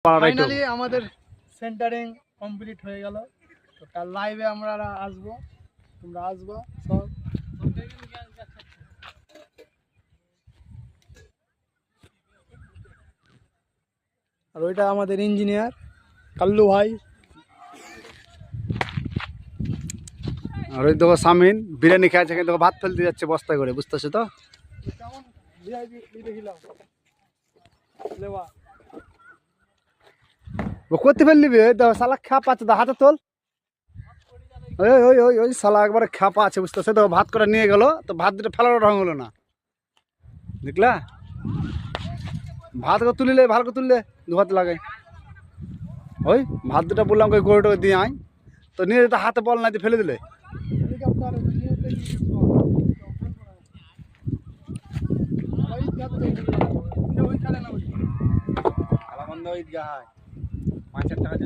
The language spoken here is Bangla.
ফাইনালি আমাদের সেন্টারিং কমপ্লিট হয়ে গেল। তো কাল লাইভে আমরা আসবো, তোমরা আসবো সব। আর ওইটা আমাদের ইঞ্জিনিয়ার কাল্লু ভাই। আর ওই দেখো সামিন বিরিয়ানি খেয়েছে, কিন্তু ভাত ফেলতে যাচ্ছে বস্তা করে, বুঝতেছো তো? কেমন ভিআইপি দেখিলাম লেবা ও করতে ফেললিবি, শালা খ্যাপ আছে, হাতে তোল। ওই ওই ওই ওই শালা একবারে খ্যাপা আছে, বুঝতেছে তো? ভাত করে নিয়ে গেল, তো ভাত দুটো ফেলার ঢং হলো না, দেখলা? ভাত করে তুলিলে, ভালো করে তুললে দু হাত লাগাই। ওই ভাত দুটা বললাম ওই গরুটাকে দিয়ে আয়, তো নিয়ে যেতে হাতে বল না দিয়ে ফেলে দিলে। খেলা বন্ধ ঈদগাহ 5,000 টাকা